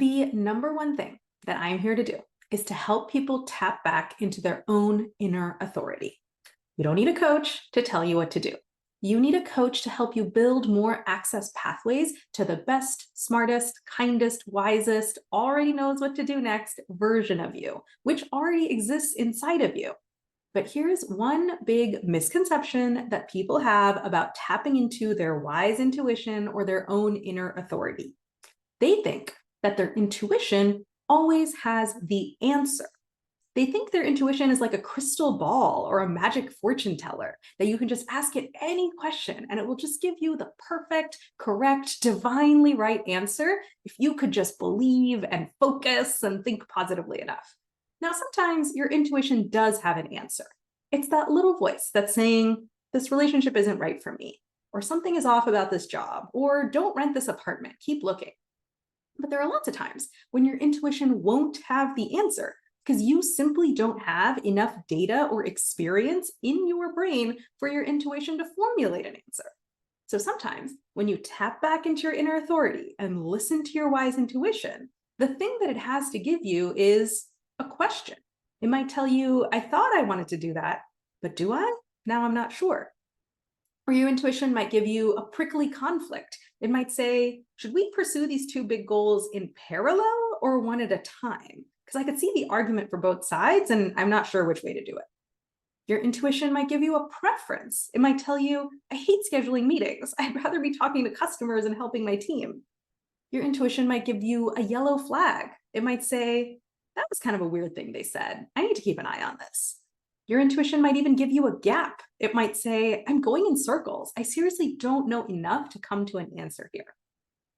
The number one thing that I'm here to do is to help people tap back into their own inner authority. You don't need a coach to tell you what to do. You need a coach to help you build more access pathways to the best, smartest, kindest, wisest, already knows what to do next version of you, which already exists inside of you. But here's one big misconception that people have about tapping into their wise intuition or their own inner authority. They think that their intuition always has the answer. They think their intuition is like a crystal ball or a magic fortune teller that you can just ask it any question and it will just give you the perfect, correct, divinely right answer if you could just believe and focus and think positively enough. Now, sometimes your intuition does have an answer. It's that little voice that's saying, this relationship isn't right for me, or something is off about this job, or don't rent this apartment, keep looking. But there are lots of times when your intuition won't have the answer because you simply don't have enough data or experience in your brain for your intuition to formulate an answer. So sometimes when you tap back into your inner authority and listen to your wise intuition, the thing that it has to give you is a question. It might tell you, I thought I wanted to do that, but do I? Now I'm not sure. Or your intuition might give you a prickly conflict. It might say, should we pursue these two big goals in parallel or one at a time? Because I could see the argument for both sides and I'm not sure which way to do it. Your intuition might give you a preference. It might tell you, I hate scheduling meetings. I'd rather be talking to customers and helping my team. Your intuition might give you a yellow flag. It might say, that was kind of a weird thing they said. I need to keep an eye on this. Your intuition might even give you a gap. It might say, I'm going in circles. I seriously don't know enough to come to an answer here.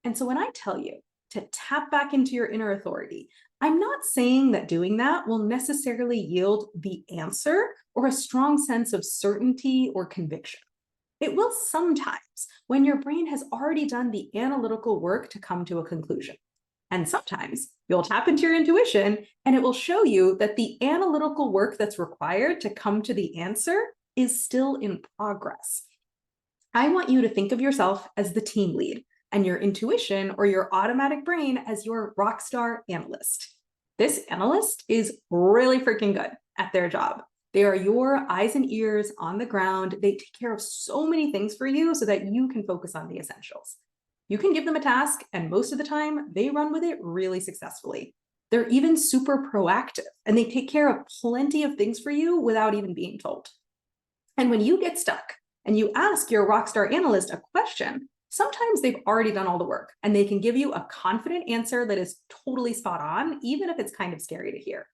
And so when I tell you to tap back into your inner authority, I'm not saying that doing that will necessarily yield the answer or a strong sense of certainty or conviction. It will sometimes when your brain has already done the analytical work to come to a conclusion. And sometimes you'll tap into your intuition and it will show you that the analytical work that's required to come to the answer is still in progress. I want you to think of yourself as the team lead and your intuition or your automatic brain as your rock star analyst. This analyst is really freaking good at their job. They are your eyes and ears on the ground. They take care of so many things for you so that you can focus on the essentials. You can give them a task, and most of the time, they run with it really successfully. They're even super proactive, and they take care of plenty of things for you without even being told. And when you get stuck and you ask your rockstar analyst a question, sometimes they've already done all the work, and they can give you a confident answer that is totally spot on, even if it's kind of scary to hear.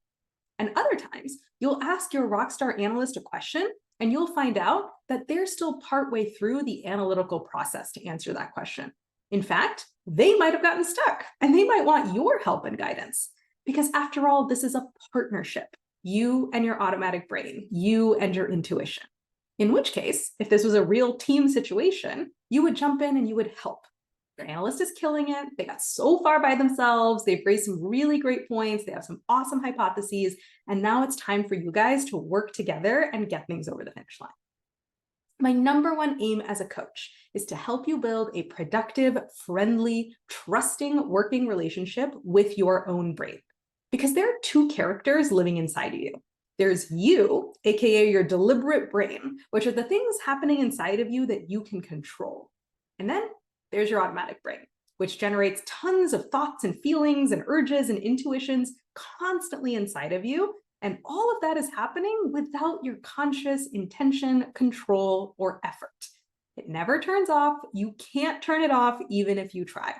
And other times, you'll ask your rockstar analyst a question, and you'll find out that they're still partway through the analytical process to answer that question. In fact, they might have gotten stuck and they might want your help and guidance because after all, this is a partnership, you and your automatic brain, you and your intuition. In which case, if this was a real team situation, you would jump in and you would help. Your analyst is killing it. They got so far by themselves. They've raised some really great points. They have some awesome hypotheses. And now it's time for you guys to work together and get things over the finish line. My number one aim as a coach is to help you build a productive, friendly, trusting working relationship with your own brain. Because there are two characters living inside of you. There's you, aka your deliberate brain, which are the things happening inside of you that you can control. And then there's your automatic brain, which generates tons of thoughts and feelings and urges and intuitions constantly inside of you. And all of that is happening without your conscious intention, control, or effort. It never turns off. You can't turn it off even if you try.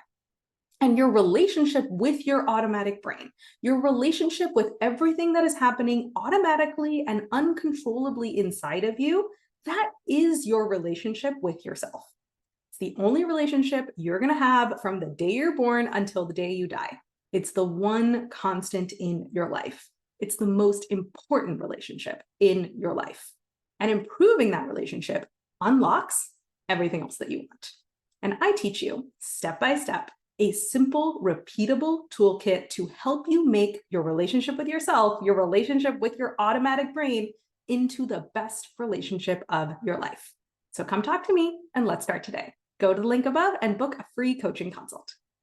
And your relationship with your automatic brain, your relationship with everything that is happening automatically and uncontrollably inside of you, that is your relationship with yourself. It's the only relationship you're going to have from the day you're born until the day you die. It's the one constant in your life. It's the most important relationship in your life. And improving that relationship unlocks everything else that you want. And I teach you step by step a simple, repeatable toolkit to help you make your relationship with yourself, your relationship with your automatic brain, into the best relationship of your life. So come talk to me and let's start today. Go to the link above and book a free coaching consult.